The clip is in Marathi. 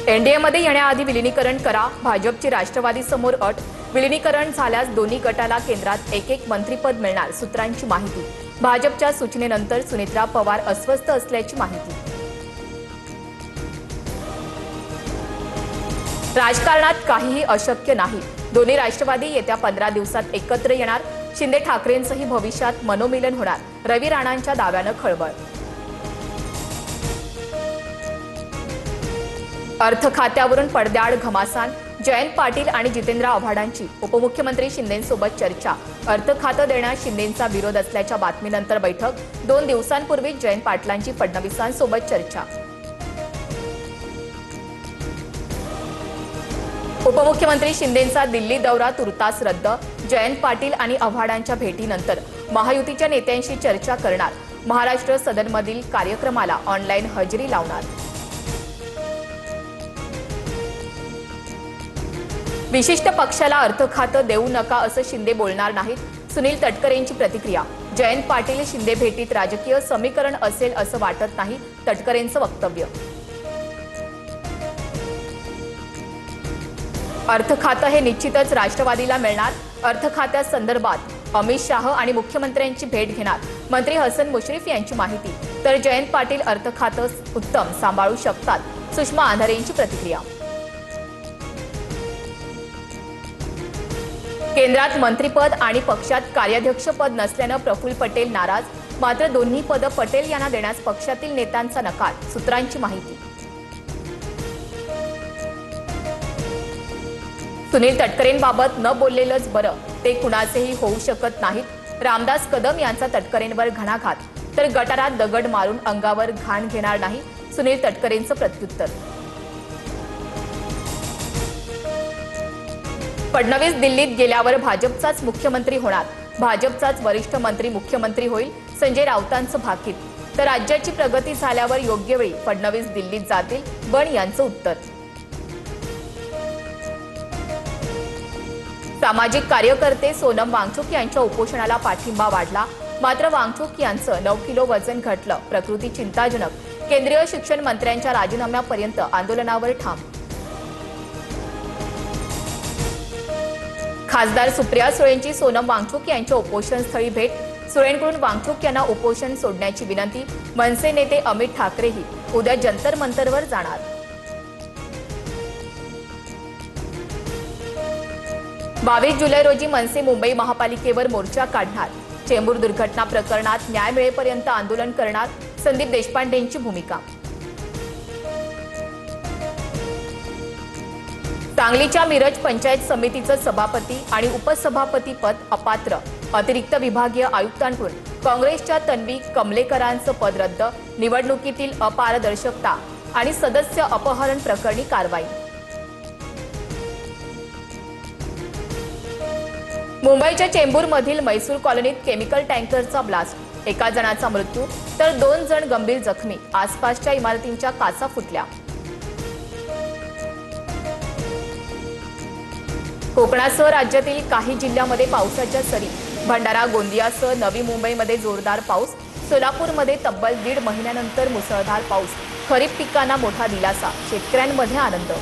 एनडीएमध्ये येण्याआधी विलीनीकरण करा, भाजपची राष्ट्रवादी समोर अट। विलीनीकरण झाल्यास दोन्ही गटाला केंद्रात एक मंत्रीपद मिळणार, सूत्रांची माहिती। भाजपच्या सूचनेनंतर सुनेत्रा पवार अस्वस्थ असल्याची माहिती। राजकारणात काहीही अशक्य नाही, दोन्ही राष्ट्रवादी येत्या 15 दिवसात एकत्र येणार। शिंदे ठाकरेंचंही भविष्यात मनोमिलन होणार, रवी राणांच्या दाव्यानं खळबळ। अर्थ खात्यावरून पडद्याआड घमासान, जयंत पाटील आणि जितेंद्र आव्हाडांची उपमुख्यमंत्री शिंदेंसोबत चर्चा। अर्थ खातं देण्यास शिंदेंचा विरोध असल्याच्या बातमीनंतर बैठक। 2 दिवसांपूर्वी जयंत पाटलांची फडणवीसांसोबत चर्चा। उपमुख्यमंत्री शिंदेंचा दिल्ली दौरा तुर्तास रद्द, जयंत पाटील आणि आव्हाडांच्या भेटीनंतर महायुतीच्या नेत्यांशी चर्चा करणार। महाराष्ट्र सदनमधील कार्यक्रमाला ऑनलाईन हजेरी लावणार। विशिष्ट पक्षाला अर्थ खातं देऊ नका असं शिंदे बोलणार नाहीत, सुनील तटकरेंची प्रतिक्रिया। जयंत पाटील शिंदे भेटीत राजकीय समीकरण असेल असं वाटत नाही, तटकरेंचं वक्तव्य। अर्थ खातं हे निश्चितच राष्ट्रवादीला मिळणार। अर्थ खात्यासंदर्भात अमित शाह आणि मुख्यमंत्र्यांची भेट घेणार, मंत्री हसन मुश्रीफ यांची माहिती। तर जयंत पाटील अर्थ खातं उत्तम सांभाळू शकतात, सुषमा अंधारेंची प्रतिक्रिया। केंद्रात मंत्रीपद आणि पक्षात कार्याध्यक्षपद नसल्यानं प्रफुल्ल पटेल नाराज, मात्र दोन्ही पदं पटेल यांना देण्यास पक्षातील नेत्यांचा नकार, सूत्रांची माहिती। सुनील तटकरेंबाबत न बोललेलंच बरं, ते कुणाचेही होऊ शकत नाहीत। रामदास कदम यांचा तटकरेंवर घणाघात, तर गटारात दगड मारून अंगावर घाण घेणार नाही, सुनील तटकरेंचं प्रत्युत्तर। फडणवीस दिल्लीत गेल्यावर भाजपचाच मुख्यमंत्री होणार, भाजपचाच वरिष्ठ मंत्री मुख्यमंत्री होईल, संजय राऊतांचं भाकीत। तर राज्याची प्रगती झाल्यावर योग्य वेळी फडणवीस दिल्लीत जातील, बन यांचं उत्तर। सामाजिक कार्यकर्ते सोनम वांगचुक यांच्या उपोषणाला पाठिंबा वाढला, मात्र वांगचुक यांचं 9 किलो वजन घटलं, प्रकृती चिंताजनक। केंद्रीय शिक्षण मंत्र्यांच्या राजीनाम्यापर्यंत आंदोलनावर ठाम। खासदार सुप्रिया सुळेंची सोनम वांगचुक यांच्या उपोषणस्थळी भेट, सुळेंकडून वांगचुक यांना उपोषण सोडण्याची विनंती। मनसे नेते अमित ठाकरेही उद्या जंतर मंतरवर जाणार। 22 जुलै रोजी मनसे मुंबई महापालिकेवर मोर्चा काढणार, चेंबूर दुर्घटना प्रकरणात न्याय मिळेपर्यंत आंदोलन करणार, संदीप देशपांडेंची भूमिका। सांगलीच्या मिरज पंचायत समितीचं सभापती आणि उपसभापती पद अपात्र, अतिरिक्त विभागीय आयुक्तांकडून काँग्रेसच्या तन्वी कमलेकरांचं पद रद्द, निवडणुकीतील अपारदर्शकता आणि सदस्य अपहरण प्रकरणी कारवाई। मुंबईच्या चेंबूरमधील मैसूर कॉलनीत केमिकल टँकरचा ब्लास्ट, एका जणाचा मृत्यू तर 2 जण गंभीर जखमी, आसपासच्या इमारतींच्या काचा फुटल्या। कोकणासह राज्यातील काही जिल्ह्यांमध्ये पावसाच्या सरी, भंडारा गोंदियासह नवी मुंबईमध्ये जोरदार पाऊस, सोलापूरमध्ये तब्बल 1.5 महिन्यानंतर मुसळधार पाऊस, खरीप पिकांना मोठा दिलासा, शेतकऱ्यांमध्ये आनंद।